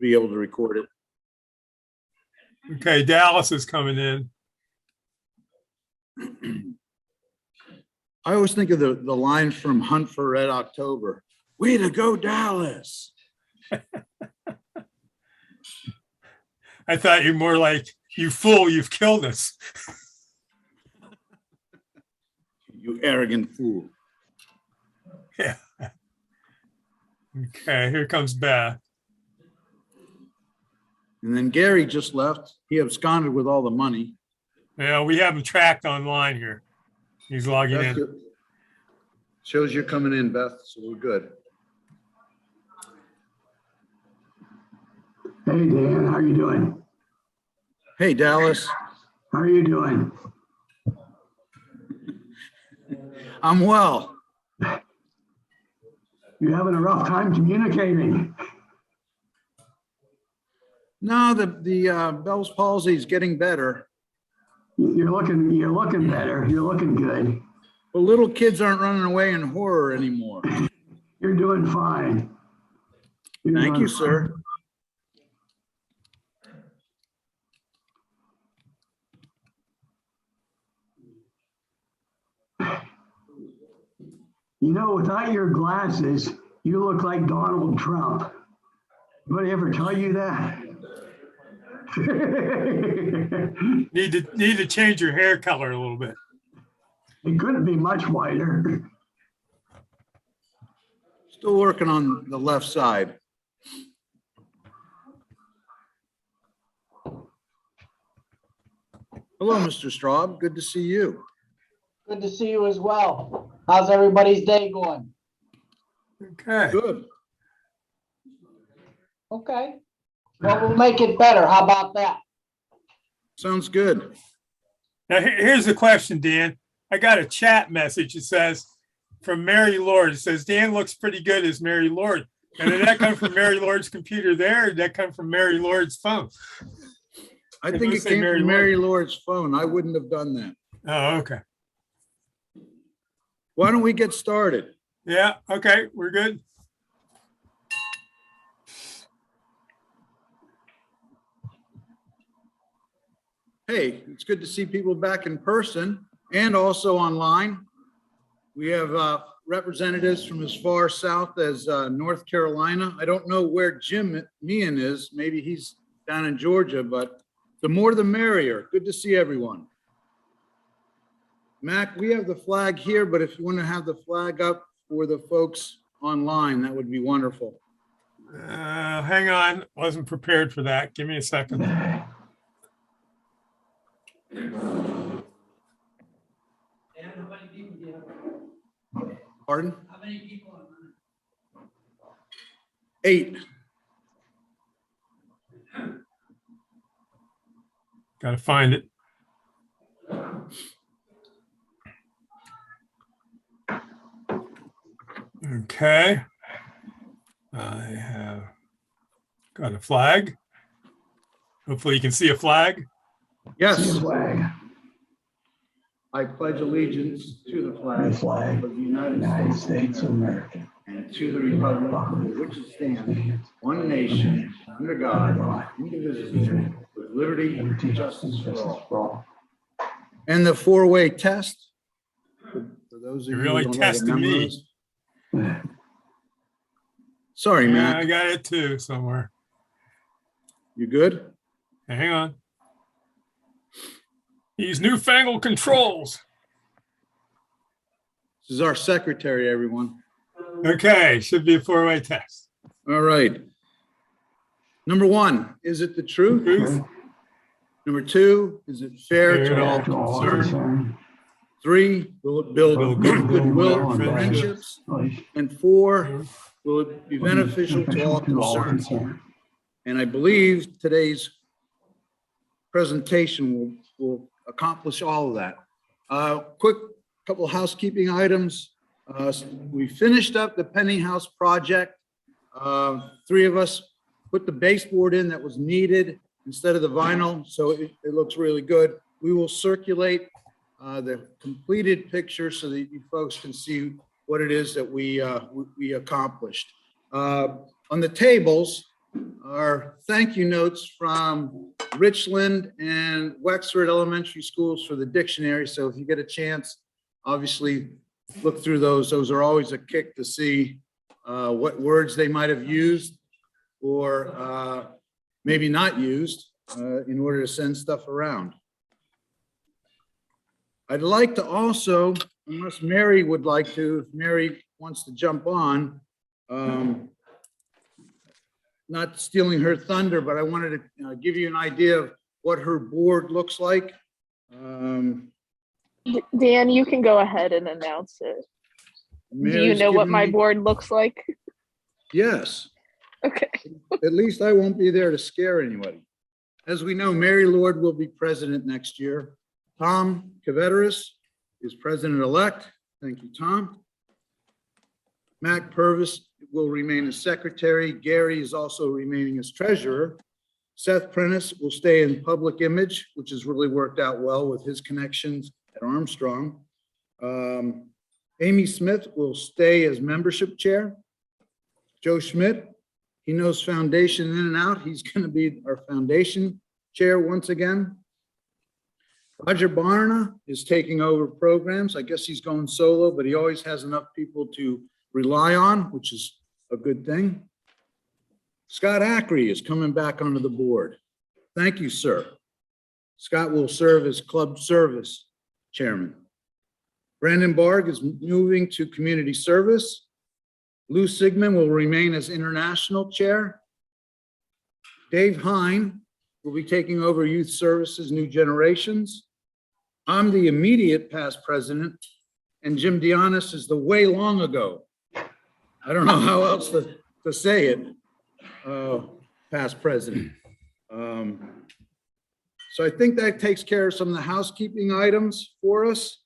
be able to record it. Okay, Dallas is coming in. I always think of the line from Hunt for Red October. Way to go, Dallas. I thought you're more like, you fool, you've killed us. You arrogant fool. Yeah. Okay, here comes Beth. And then Gary just left. He absconded with all the money. Yeah, we have him tracked online here. He's logging Beth, in. shows you're coming in, Beth, so we're good. Hey, Dan, how you doing? Hey, Dallas. How are you doing? I'm well. You having a rough time communicating? No, the Bell's palsy is getting better. You're looking better. You're looking good. But little kids aren't running away in horror anymore. You're doing fine. Thank you, sir. You know, without your glasses, you look like Donald Trump. Anybody ever tell you that? Need to change your hair color a little bit. It couldn't be much whiter. Still working on the left side. Hello, Mr. Straub. Good to see you. Good to see you as well. How's everybody's day going? Okay. Good. Okay. Well, we'll make it better. How about that? Sounds good. Now, here's the question, Dan. I got a chat message. It says from Mary Lord. It says, Dan looks pretty good as Mary Lord. And did that come from Mary Lord's computer there, or did that come from Mary Lord's phone? I think it came from Mary Lord's phone. I wouldn't have done that. Oh, okay. Why don't we get started? Yeah, okay, we're good. Hey, it's good to see people back in person and also online. We have representatives from as far south as North Carolina. I don't know where Jim Meehan is. Maybe he's down in Georgia, but the more the merrier. Good to see everyone. Mac, we have the flag here, but if you want to have the flag up for the folks online, that would be wonderful. Hang on, wasn't prepared for that. Give me a second. Pardon? How many people are 8. Got to find it. Okay. I have got a flag. Hopefully you can see a flag. Yes. Flag. I pledge allegiance to the flag, The flag of the United States of America. and to the republic for which it stands, one nation, under God, indivisible, with liberty and justice for all. And the 4-way test. For those of You're you who really don't have it testing me. memorized. Sorry, Yeah, Matt. I got it too somewhere. You good? Hang on. These newfangled controls. This is our secretary, everyone. Okay, should be a 4-way test. All right. Number 1, is it the truth? Truth. Number 2, is it fair Fair to all to all concerned? concerned. 3, will it build Build goodwill and friendships. friendships? And 4, will it be beneficial to all concerned? And I believe today's presentation will accomplish all of that. Quick couple of housekeeping items. We finished up the Penny House project. 3 of us put the baseboard in that was needed instead of the vinyl, so it looks really good. We will circulate the completed picture so that you folks can see what it is that we accomplished. On the tables, are thank you notes from Richland and Wexford Elementary Schools for the dictionary. So if you get a chance, obviously look through those. Those are always a kick to see what words they might have used or maybe not used in order to send stuff around. I'd like to also, unless Mary would like to, if Mary wants to jump on, not stealing her thunder, but I wanted to give you an idea of what her board looks like. Dan, you can go ahead and announce it. Do you Mary's know what given my me- board looks like? Yes, Okay. at least I won't be there to scare anybody. As we know, Mary Lord will be president next year. Tom Caveteris is president-elect. Thank you, Tom. Mac Purvis will remain as secretary. Gary is also remaining as treasurer. Seth Prentice will stay in public image, which has really worked out well with his connections at Armstrong. Amy Smith will stay as membership chair. Joe Schmidt, he knows foundation in and out. He's going to be our foundation chair once again. Roger Barna is taking over programs. I guess he's going solo, but he always has enough people to rely on, which is a good thing. Scott Ackrey is coming back onto the board. Thank you, sir. Scott will serve as club service chairman. Brandon Barg is moving to community service. Lou Sigmund will remain as international chair. Dave Hine will be taking over youth services, new generations. I'm the immediate past president, and Jim Dionis is the way long ago. I don't know how else to say it, past president. So I think that takes care of some of the housekeeping items for us.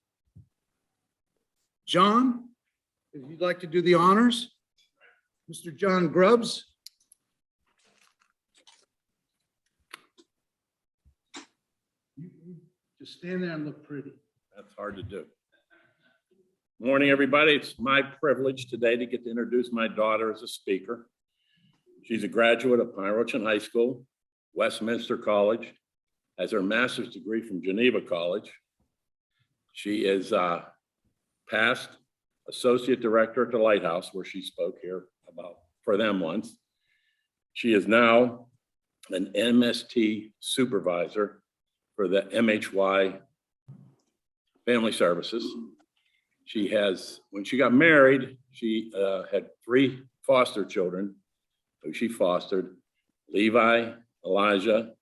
John, if you'd like to do the honors. Mr. John Grubbs. Just stand there and look pretty. That's hard to do. Morning, everybody. It's my privilege today to get to introduce my daughter as a speaker. She's a graduate of Pine Rocheland High School, Westminster College, has her master's degree from Geneva College. She is past associate director at the Lighthouse, where she spoke here about for them once. She is now an MST supervisor for the MHY Family Services. She has, when she got married, she had 3 foster children who she fostered, Levi, Elijah,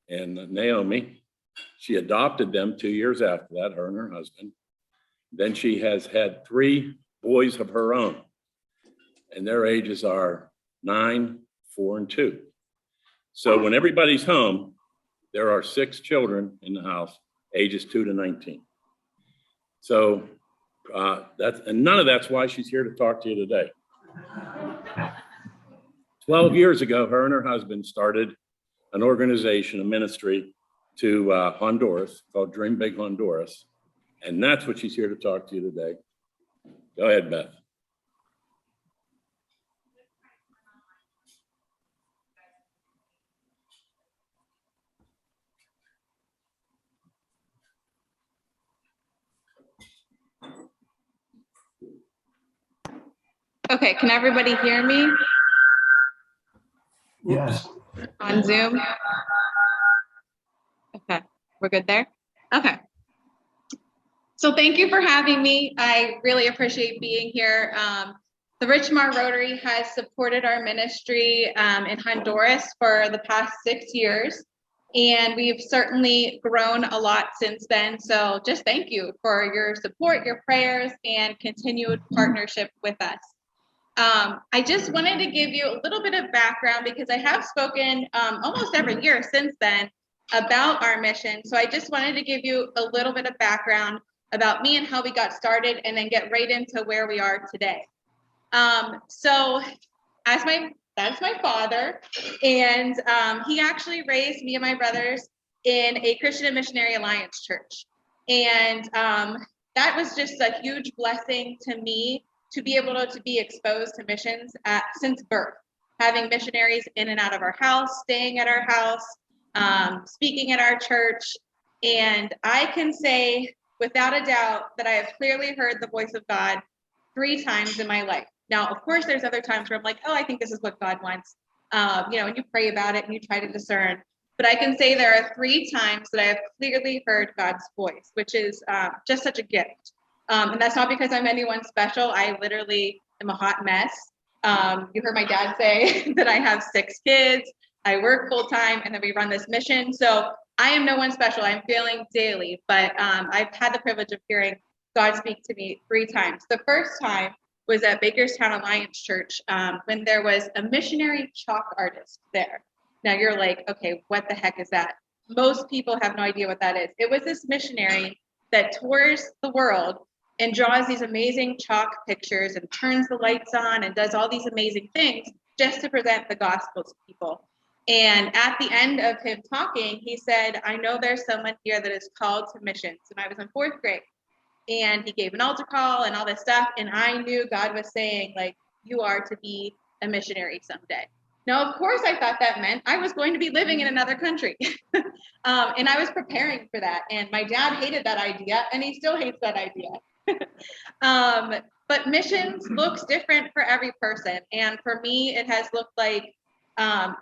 and Naomi. She adopted them 2 years after that, her and her husband. Then she has had 3 boys of her own, and their ages are 9, 4, and 2. So when everybody's home, there are 6 children in the house, ages 2 to 19. So and none of that's why she's here to talk to you today. 12 years ago, her and her husband started an organization, a ministry to Honduras called Dream Big Honduras. And that's what she's here to talk to you today. Go ahead, Beth. Okay, can everybody hear me Yes. on Zoom? Okay, we're good there? Okay. So thank you for having me. I really appreciate being here. The Richmar Rotary has supported our ministry in Honduras for the past 6 years, and we've certainly grown a lot since then. So just thank you for your support, your prayers, and continued partnership with us. I just wanted to give you a little bit of background because I have spoken almost every year since then about our mission. So I just wanted to give you a little bit of background about me and how we got started, and then get right into where we are today. So that's my father, and he actually raised me and my brothers in a Christian and Missionary Alliance church. And that was just a huge blessing to me to be able to be exposed to missions since birth, having missionaries in and out of our house, staying at our house, speaking at our church. And I can say without a doubt that I have clearly heard the voice of God 3 times in my life. Now, of course, there's other times where I'm like, oh, I think this is what God wants. And you pray about it and you try to discern. But I can say there are 3 times that I have clearly heard God's voice, which is just such a gift. And that's not because I'm anyone special. I literally am a hot mess. You heard my dad say that I have 6 kids. I work full time, and then we run this mission. So I am no one special. I'm failing daily, but I've had the privilege of hearing God speak to me 3 times. The first time was at Bakerstown Alliance Church when there was a missionary chalk artist there. Now you're like, okay, what the heck is that? Most people have no idea what that is. It was this missionary that tours the world and draws these amazing chalk pictures and turns the lights on and does all these amazing things just to present the gospel to people. And at the end of him talking, he said, I know there's someone here that is called to missions. And I was in 4th grade. And he gave an altar call and all this stuff. And I knew God was saying, like, you are to be a missionary someday. Now, of course, I thought that meant I was going to be living in another country. And I was preparing for that. And my dad hated that idea, and he still hates that idea. But missions looks different for every person. And for me, it has looked like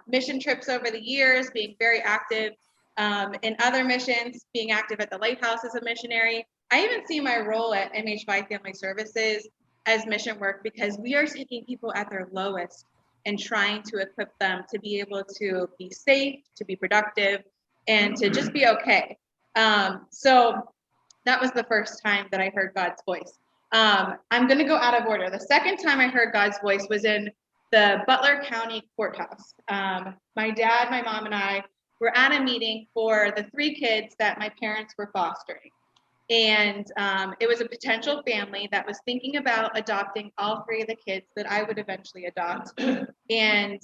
mission trips over the years, being very active in other missions, being active at the lighthouse as a missionary. I even see my role at MHY Family Services as mission work, because we are taking people at their lowest and trying to equip them to be able to be safe, to be productive, and to just be okay. So that was the first time that I heard God's voice. I'm going to go out of order. The second time I heard God's voice was in the Butler County Courthouse. My dad, my mom, and I were at a meeting for the 3 kids that my parents were fostering. And it was a potential family that was thinking about adopting all 3 of the kids that I would eventually adopt. And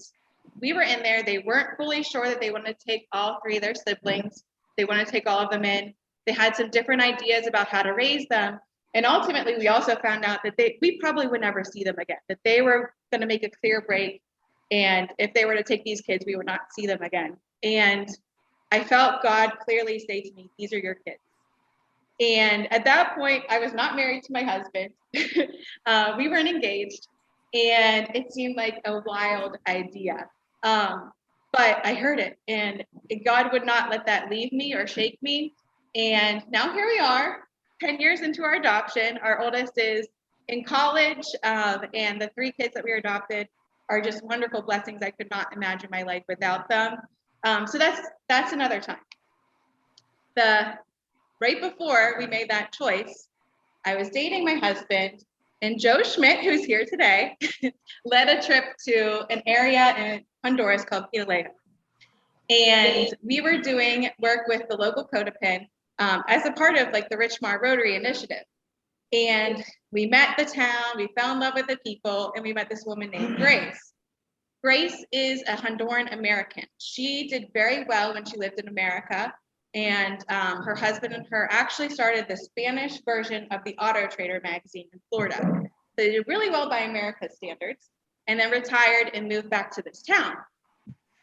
we were in there. They weren't fully sure that they wanted to take all 3 of their siblings. They wanted to take all of them in. They had some different ideas about how to raise them. And ultimately, we also found out that we probably would never see them again, that they were going to make a clear break. And if they were to take these kids, we would not see them again. And I felt God clearly say to me, these are your kids. And at that point, I was not married to my husband. We weren't engaged. And it seemed like a wild idea. But I heard it. And God would not let that leave me or shake me. And now here we are, 10 years into our adoption. Our oldest is in college. And the 3 kids that we adopted are just wonderful blessings. I could not imagine my life without them. So that's another time. Right before we made that choice, I was dating my husband, and Joe Schmidt, who's here today, led a trip to an area in Honduras called Pilalejo. And we were doing work with the local Codapen as a part of like the Richmar Rotary Initiative. And we met the town, we fell in love with the people, and we met this woman named Grace. Grace is a Honduran American. She did very well when she lived in America. And her husband and her actually started the Spanish version of the Auto Trader magazine in Florida. So they did really well by America's standards, and then retired and moved back to this town.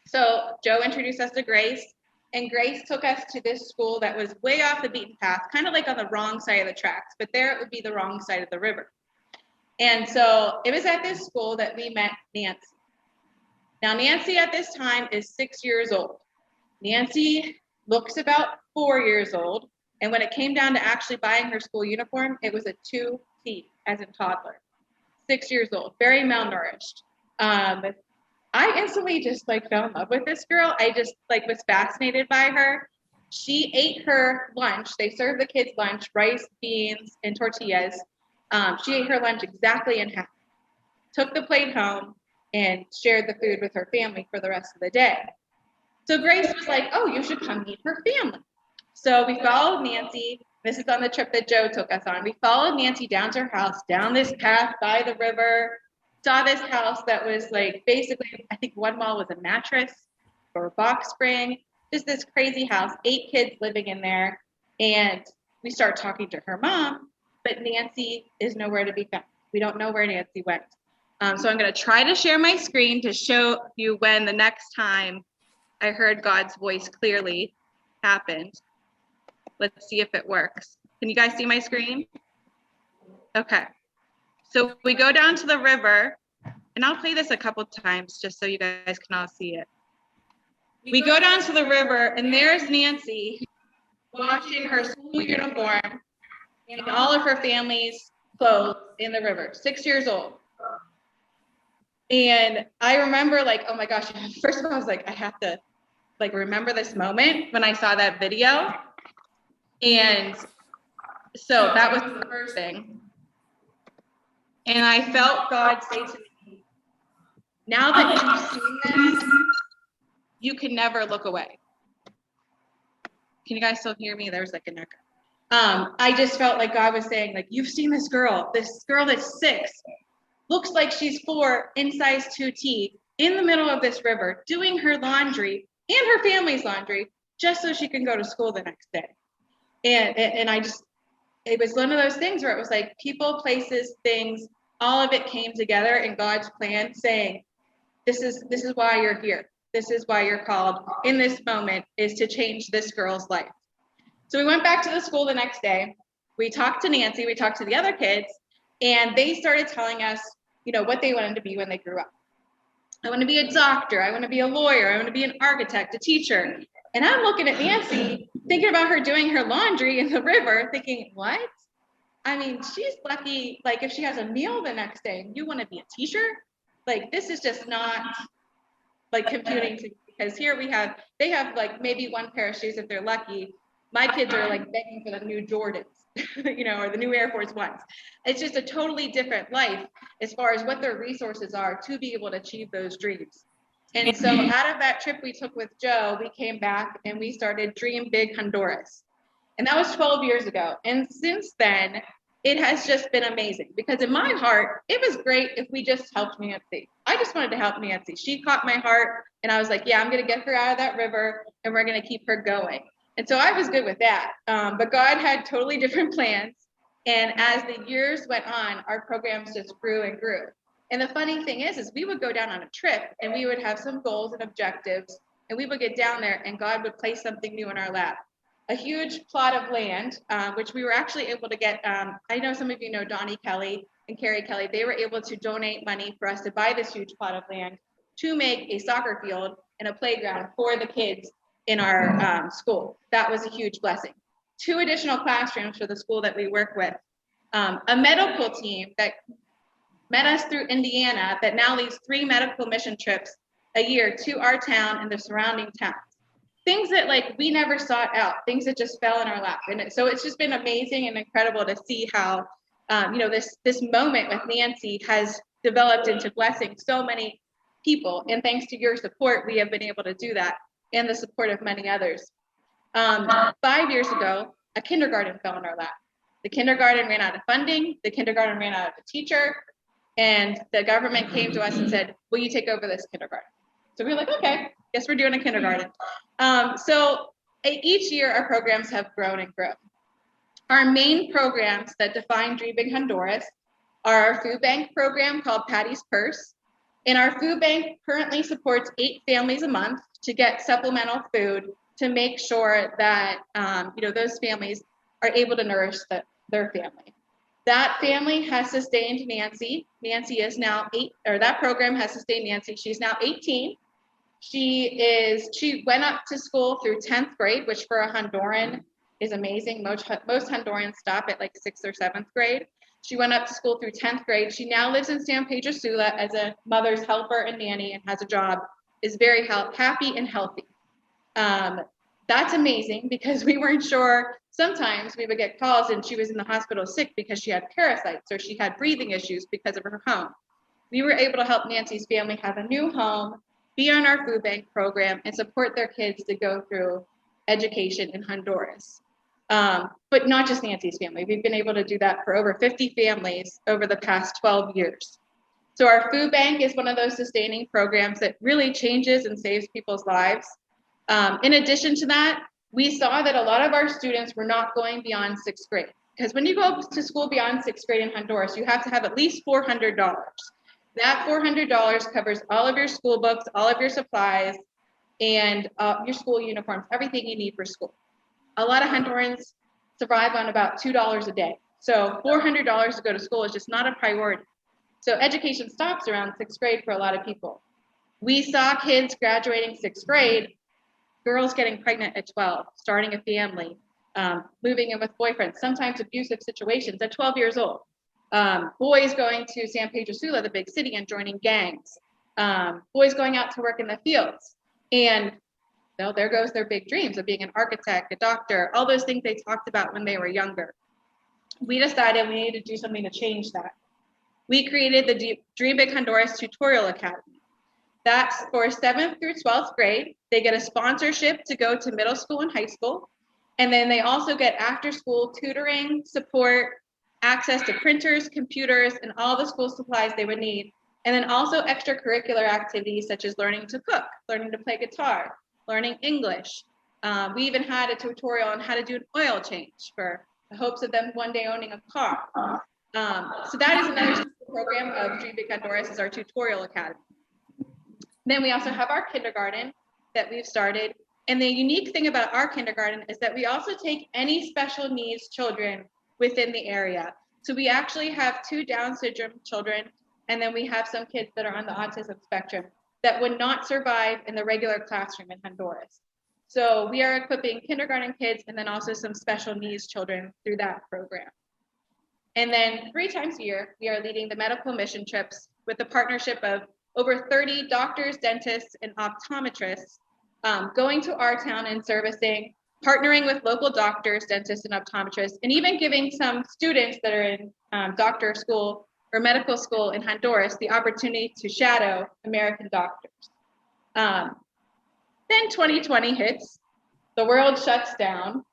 So Joe introduced us to Grace, and Grace took us to this school that was way off the beaten path, kind of like on the wrong side of the tracks, but there it would be the wrong side of the river. And so it was at this school that we met Nancy. Now, Nancy at this time is 6 years old. Nancy looks about 4 years old. And when it came down to actually buying her school uniform, it was a 2T, as in toddler. 6 years old, very malnourished. I instantly just like fell in love with this girl. I just like was fascinated by her. She ate her lunch. They served the kids lunch, rice, beans, and tortillas. She ate her lunch exactly in half, took the plate home, and shared the food with her family for the rest of the day. So Grace was like, oh, you should come meet her family. So we followed Nancy. This is on the trip that Joe took us on. We followed Nancy down to her house, down this path by the river, saw this house that was like basically, I think one wall was a mattress or a box spring, just this crazy house, 8 kids living in there. And we start talking to her mom, but Nancy is nowhere to be found. We don't know where Nancy went. So I'm going to try to share my screen to show you when the next time I heard God's voice clearly happened. Let's see if it works. Can you guys see my screen? Okay. So we go down to the river, and I'll play this a couple times just so you guys can all see it. We go down to the river, and there's Nancy washing her school uniform and all of her family's clothes in the river, 6 years old. And I remember like, oh my gosh, first of all, I was like, I have to like remember this moment when I saw that video. And so that was the first thing. And I felt God say to me, now that you've seen this, you can never look away. Can you guys still hear me? There's like an echo. I just felt like God was saying, like, you've seen this girl that's 6, looks like she's 4 in size 2T in the middle of this river, doing her laundry and her family's laundry just so she can go to school the next day. And I just, it was one of those things where it was like people, places, things, all of it came together in God's plan saying, this is why you're here. This is why you're called in this moment, is to change this girl's life. So we went back to the school the next day. We talked to Nancy, we talked to the other kids, and they started telling us, you know, what they wanted to be when they grew up. I want to be a doctor. I want to be a lawyer. I want to be an architect, a teacher. And I'm looking at Nancy, thinking about her doing her laundry in the river, thinking, what? I mean, she's lucky, like if she has a meal the next day, you want to be a teacher? Like, this is just not like computing to, because here they have like maybe one pair of shoes if they're lucky. My kids are like begging for the new Jordans, you know, or the new Air Force Ones. It's just a totally different life as far as what their resources are to be able to achieve those dreams. And so out of that trip we took with Joe, we came back and we started Dream Big Honduras. And that was 12 years ago. And since then, it has just been amazing, because in my heart, it was great if we just helped Nancy. I just wanted to help Nancy. She caught my heart, and I was like, yeah, I'm going to get her out of that river, and we're going to keep her going. And so I was good with that. But God had totally different plans. And as the years went on, our programs just grew and grew. And the funny thing is we would go down on a trip, and we would have some goals and objectives, and we would get down there, and God would place something new in our lap. A huge plot of land, which we were actually able to get. I know some of you know Donnie Kelly and Carrie Kelly. They were able to donate money for us to buy this huge plot of land to make a soccer field and a playground for the kids in our school. That was a huge blessing. 2 additional classrooms for the school that we work with. A medical team that met us through Indiana that now leads 3 medical mission trips a year to our town and the surrounding towns. Things that like we never sought out, things that just fell in our lap. And so it's just been amazing and incredible to see how, you know, this moment with Nancy has developed into blessing so many people. And thanks to your support, we have been able to do that, and the support of many others. 5 years ago, a kindergarten fell in our lap. The kindergarten ran out of funding. The kindergarten ran out of a teacher. And the government came to us and said, will you take over this kindergarten? So we were like, okay, guess we're doing a kindergarten. So each year our programs have grown and grown. Our main programs that define Dream Big Honduras are our food bank program called Patty's Purse. And our food bank currently supports 8 families a month to get supplemental food to make sure that you know, those families are able to nourish their family. That family has sustained Nancy. Nancy is now 8, or that program has sustained Nancy. She's now 18. She went up to school through 10th grade, which for a Honduran is amazing. Most Hondurans stop at like 6th or 7th grade. She went up to school through 10th grade. She now lives in San Pedro Sula as a mother's helper and nanny, and has a job, is very happy and healthy. That's amazing, because we weren't sure. Sometimes we would get calls and she was in the hospital sick because she had parasites or she had breathing issues because of her home. We were able to help Nancy's family have a new home, be on our food bank program, and support their kids to go through education in Honduras. But not just Nancy's family. We've been able to do that for over 50 families over the past 12 years. So our food bank is one of those sustaining programs that really changes and saves people's lives. In addition to that, we saw that a lot of our students were not going beyond 6th grade. Because when you go to school beyond 6th grade in Honduras, you have to have at least $400. That $400 covers all of your school books, all of your supplies, and your school uniforms, everything you need for school. A lot of Hondurans survive on about $2 a day. So $400 to go to school is just not a priority. So education stops around 6th grade for a lot of people. We saw kids graduating 6th grade, girls getting pregnant at 12, starting a family, moving in with boyfriends, sometimes abusive situations at 12 years old. Boys going to San Pedro Sula, the big city, and joining gangs. Boys going out to work in the fields. And there goes their big dreams of being an architect, a doctor, all those things they talked about when they were younger. We decided we needed to do something to change that. We created the Dream Big Honduras Tutorial Academy. That's for 7th through 12th grade. They get a sponsorship to go to middle school and high school. And then they also get after school tutoring, support, access to printers, computers, and all the school supplies they would need. And then also extracurricular activities such as learning to cook, learning to play guitar, learning English. We even had a tutorial on how to do an oil change for the hopes of them one day owning a car. So that is another program of Dream Big Honduras, is our tutorial academy. Then we also have our kindergarten that we've started. And the unique thing about our kindergarten is that we also take any special needs children within the area. So we actually have 2 Down syndrome children, and then we have some kids that are on the autism spectrum that would not survive in the regular classroom in Honduras. So we are equipping kindergarten kids and then also some special needs children through that program. And then 3 times a year, we are leading the medical mission trips with the partnership of over 30 doctors, dentists, and optometrists going to our town and servicing, partnering with local doctors, dentists, and optometrists, and even giving some students that are in doctor school or medical school in Honduras the opportunity to shadow American doctors. Then 2020 hits, the world shuts down,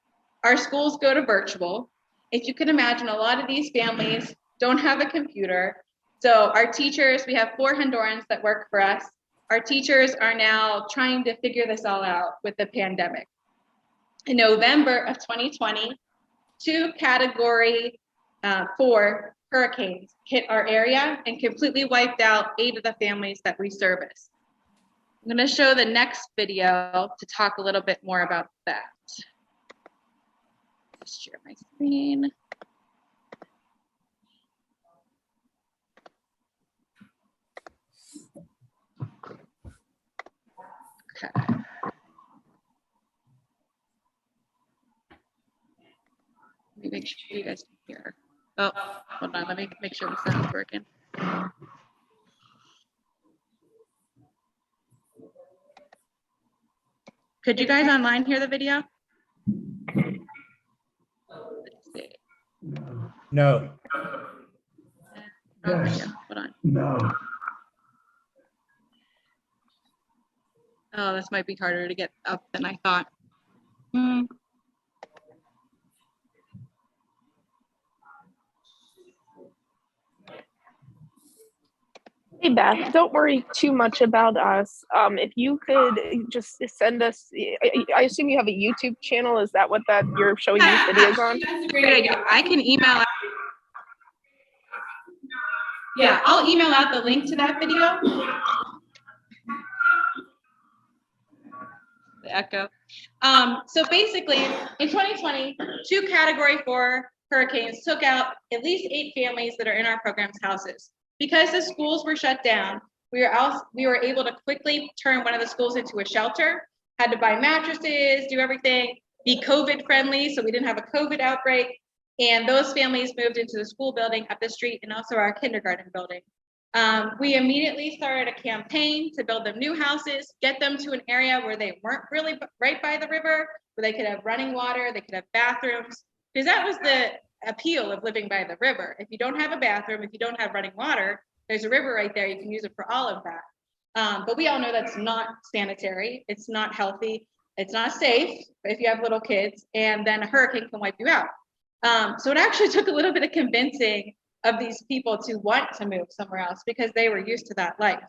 our schools go to virtual. If you can imagine, a lot of these families don't have a computer. So our teachers, we have 4 Hondurans that work for us. Our teachers are now trying to figure this all out with the pandemic. In November of 2020, 2 Category 4 hurricanes hit our area and completely wiped out 8 of the families that we service. I'm going to show the next video to talk a little bit more about that. Just share my screen. Okay. Let me make sure you guys can hear. Oh, hold on. Let me make sure the sound's working. Could you guys online hear the video? Let's see. No. Oh, there you go. Hold on. No. Oh, this might be harder to get up than I thought. Hey Beth, don't worry too much about us. If you could just send us, I assume you have a YouTube channel. Is that what that you're showing these videos on? That's a great idea. I can email out. Yeah, I'll email out the link to that video. The echo. So basically, in 2020, 2 Category 4 hurricanes took out at least 8 families that are in our program's houses. Because the schools were shut down, we were able to quickly turn one of the schools into a shelter, had to buy mattresses, do everything, be COVID friendly, so we didn't have a COVID outbreak. And those families moved into the school building up the street and also our kindergarten building. We immediately started a campaign to build them new houses, get them to an area where they weren't really right by the river, where they could have running water, they could have bathrooms, because that was the appeal of living by the river. If you don't have a bathroom, if you don't have running water, there's a river right there, you can use it for all of that. But we all know that's not sanitary, it's not healthy, it's not safe if you have little kids, and then a hurricane can wipe you out. So it actually took a little bit of convincing of these people to want to move somewhere else because they were used to that life.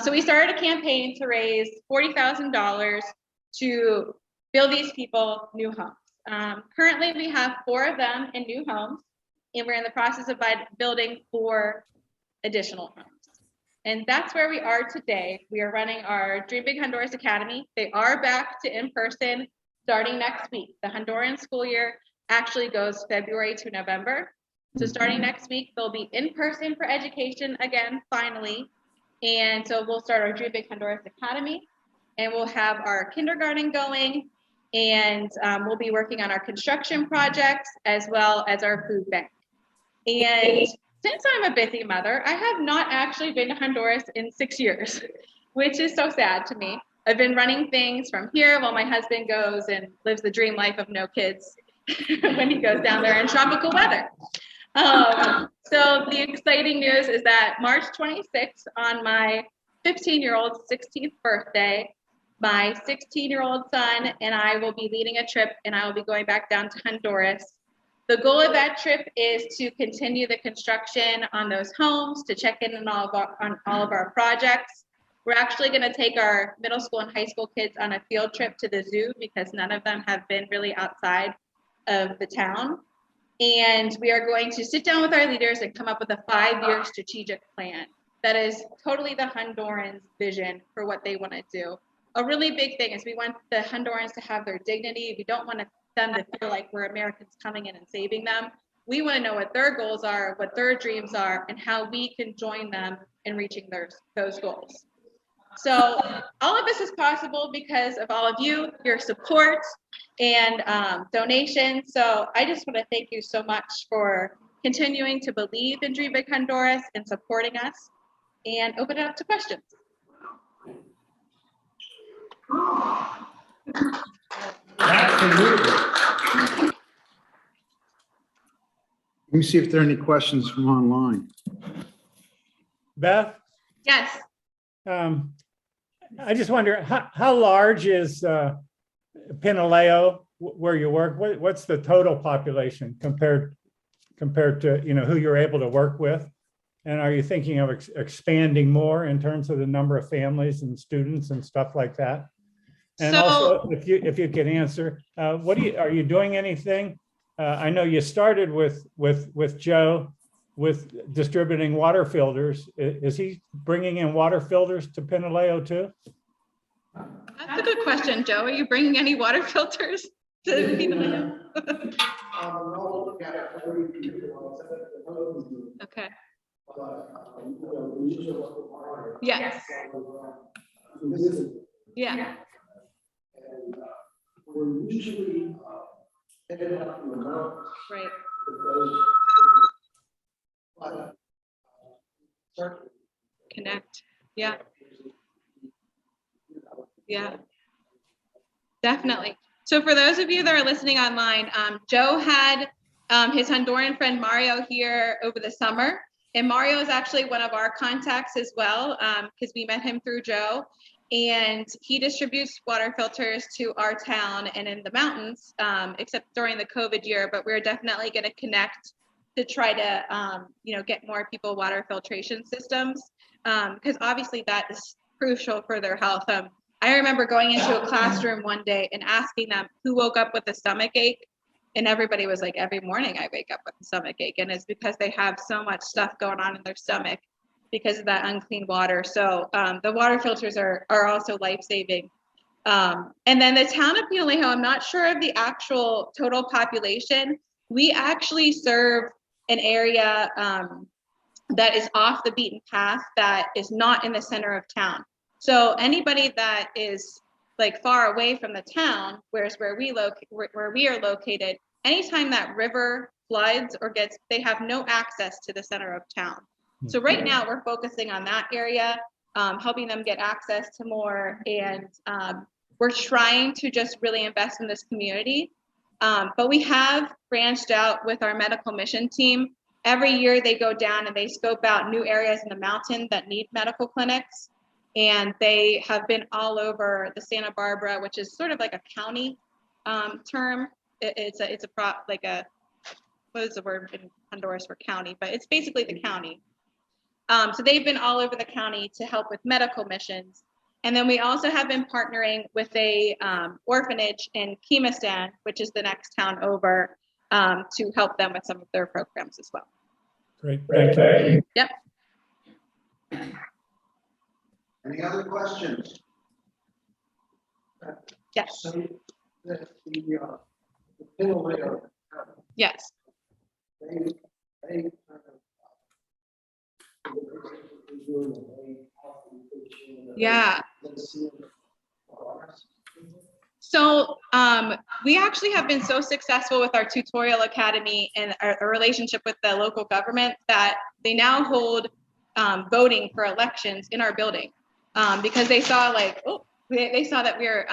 So we started a campaign to raise $40,000 to build these people new homes. Currently, we have 4 of them in new homes, and we're in the process of building 4 additional homes. And that's where we are today. We are running our Dream Big Honduras Academy. They are back to in-person starting next week. The Honduran school year actually goes February to November. So starting next week, they'll be in person for education again, finally. And so we'll start our Dream Big Honduras Academy, and we'll have our kindergarten going, and we'll be working on our construction projects as well as our food bank. And since I'm a busy mother, I have not actually been to Honduras in 6 years, which is so sad to me. I've been running things from here while my husband goes and lives the dream life of no kids when he goes down there in tropical weather. So the exciting news is that March 26th, on my 15-year-old's 16th birthday, my 16-year-old son and I will be leading a trip, and I will be going back down to Honduras. The goal of that trip is to continue the construction on those homes, to check in on all of our projects. We're actually going to take our middle school and high school kids on a field trip to the zoo because none of them have been really outside of the town. And we are going to sit down with our leaders and come up with a 5-year strategic plan that is totally the Hondurans' vision for what they want to do. A really big thing is we want the Hondurans to have their dignity. We don't want them to feel like we're Americans coming in and saving them. We want to know what their goals are, what their dreams are, and how we can join them in reaching those goals. So all of this is possible because of all of you, your support, and donations. So I just want to thank you so much for continuing to believe in Dream Big Honduras and supporting us, and open it up to questions. Absolutely. Let me see if there are any questions from online. Beth, Yes. I just wonder, how large is Pinaleo where you work? What's the total population compared to, you know, who you're able to work with? And are you thinking of expanding more in terms of the number of families and students and stuff like that? And So, also, if you can answer, are you doing anything? I know you started with Joe with distributing water filters. Is he bringing in water filters to Pinaleo too? that's a good question, Joe. Are you bringing any water filters to Pinaleo? Okay. Yes. Yeah. Right. Connect. Yeah. Yeah. Definitely. So for those of you that are listening online, Joe had his Honduran friend Mario here over the summer. And Mario is actually one of our contacts as well, because we met him through Joe. And he distributes water filters to our town and in the mountains, except during the COVID year. But we're definitely going to connect to try to, get more people water filtration systems, because obviously that is crucial for their health. I remember going into a classroom one day and asking them who woke up with a stomach ache, and everybody was like, every morning I wake up with a stomach ache, and it's because they have so much stuff going on in their stomach because of that unclean water. So the water filters are also life-saving. And then the town of Pinalejo, I'm not sure of the actual total population. We actually serve an area that is off the beaten path, that is not in the center of town. So anybody that is like far away from the town, whereas where we are located, anytime that river floods or they have no access to the center of town. So right now we're focusing on that area, helping them get access to more, and we're trying to just really invest in this community. But we have branched out with our medical mission team. Every year they go down and they scope out new areas in the mountain that need medical clinics. And they have been all over the Santa Barbara, which is sort of like a county term. What is the word in Honduras for county? But it's basically the county. So they've been all over the county to help with medical missions. And then we also have been partnering with a orphanage in Kimistan, which is the next town over, to help them with some of their programs as well. Great, thank you. Yep. Any other questions? Yes, So the pinwheel layer, yes. they Yeah. So we actually have been so successful with our tutorial academy and our relationship with the local government that they now hold voting for elections in our building because they saw like, oh, they saw that we're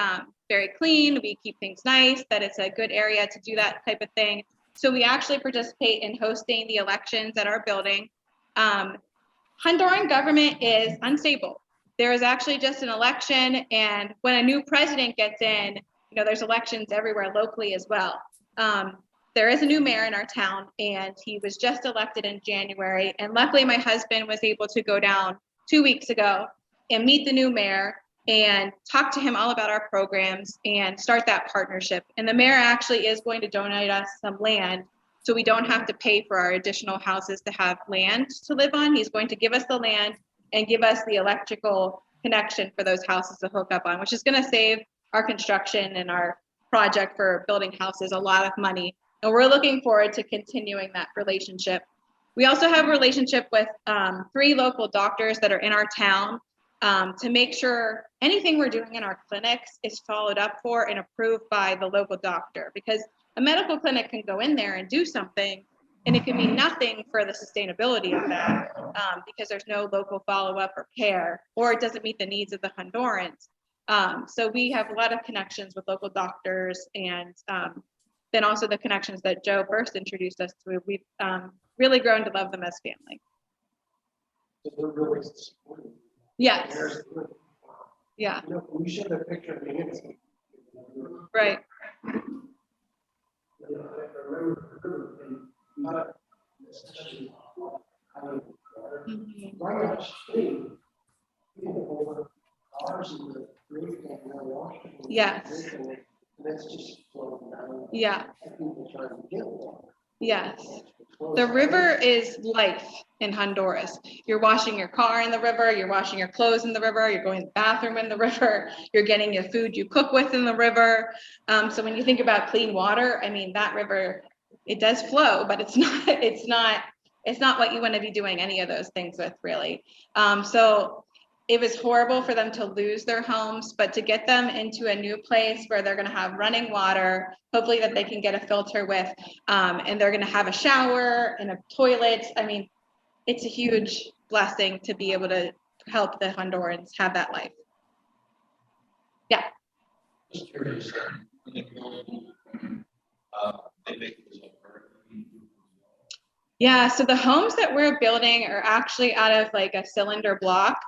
very clean, we keep things nice, that it's a good area to do that type of thing. So we actually participate in hosting the elections at our building. Honduran government is unstable. There is actually just an election, and when a new president gets in, you know, there's elections everywhere locally as well. There is a new mayor in our town, and he was just elected in January. And luckily, my husband was able to go down 2 weeks ago and meet the new mayor and talk to him all about our programs and start that partnership. And the mayor actually is going to donate us some land so we don't have to pay for our additional houses to have land to live on. He's going to give us the land and give us the electrical connection for those houses to hook up on, which is going to save our construction and our project for building houses a lot of money. And we're looking forward to continuing that relationship. We also have a relationship with 3 local doctors that are in our town to make sure anything we're doing in our clinics is followed up for and approved by the local doctor, because a medical clinic can go in there and do something and it can mean nothing for the sustainability of that because there's no local follow-up or care, or it doesn't meet the needs of the Hondurans. So we have a lot of connections with local doctors, and then also the connections that Joe first introduced us to. We've really grown to love them as family. Yes. Yeah. We showed a picture of the Right. Yes. Yeah. Yes. The river is life in Honduras. You're washing your car in the river, you're washing your clothes in the river, you're going to the bathroom in the river, you're getting your food you cook with in the river. So when you think about clean water, I mean, that river, it does flow, but it's not what you want to be doing any of those things with, really. So it was horrible for them to lose their homes, but to get them into a new place where they're going to have running water, hopefully that they can get a filter with, and they're going to have a shower and a toilet. I mean, it's a huge blessing to be able to help the Hondurans have that life. Yeah. Just curious. Yeah, so the homes that we're building are actually out of like a cylinder block.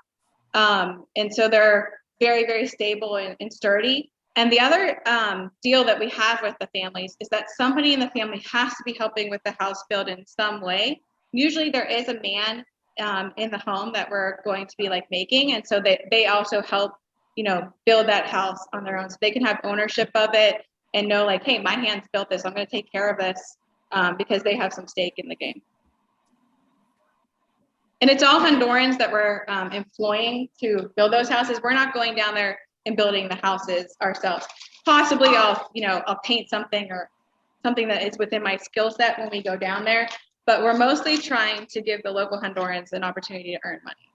And so they're very, very stable and sturdy. And the other deal that we have with the families is that somebody in the family has to be helping with the house build in some way. Usually there is a man in the home that we're going to be like making. And so they also help, you know, build that house on their own, so they can have ownership of it and know like, hey, my hands built this, I'm going to take care of this, because they have some stake in the game. And it's all Hondurans that we're employing to build those houses. We're not going down there and building the houses ourselves. Possibly I'll paint something or something that is within my skill set when we go down there, but we're mostly trying to give the local Hondurans an opportunity to earn money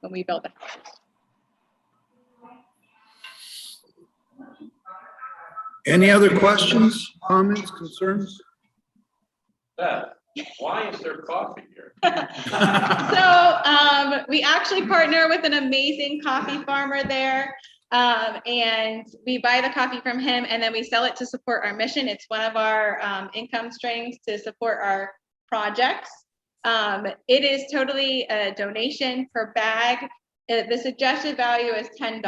when we build the houses. Any other questions, comments, concerns? Beth, why is there coffee here? So we actually partner with an amazing coffee farmer there, and we buy the coffee from him and then we sell it to support our mission. It's one of our income streams to support our projects. It is totally a donation per bag. The suggested value is $10,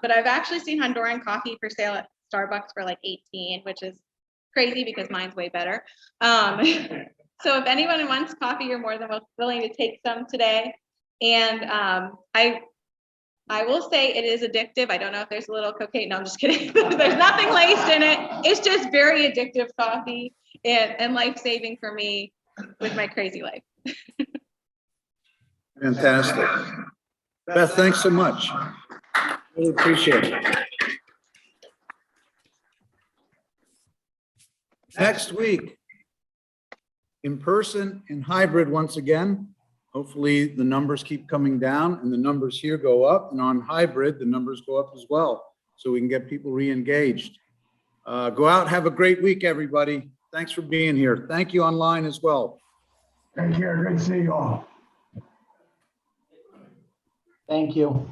but I've actually seen Honduran coffee for sale at Starbucks for like 18, which is crazy because mine's way better. So if anyone wants coffee, you're more than willing to take some today. And I will say it is addictive. I don't know if there's a little cocaine. No, I'm just kidding. There's nothing laced in it. It's just very addictive coffee and life-saving for me with my crazy life. Fantastic. Beth, thanks so much. Really appreciate it. Next week, in person and hybrid once again. Hopefully the numbers keep coming down and the numbers here go up, and on hybrid, the numbers go up as well, so we can get people re-engaged. Go out, have a great week, everybody. Thanks for being here. Thank you online as well. Take care. Good to see you all. Thank you.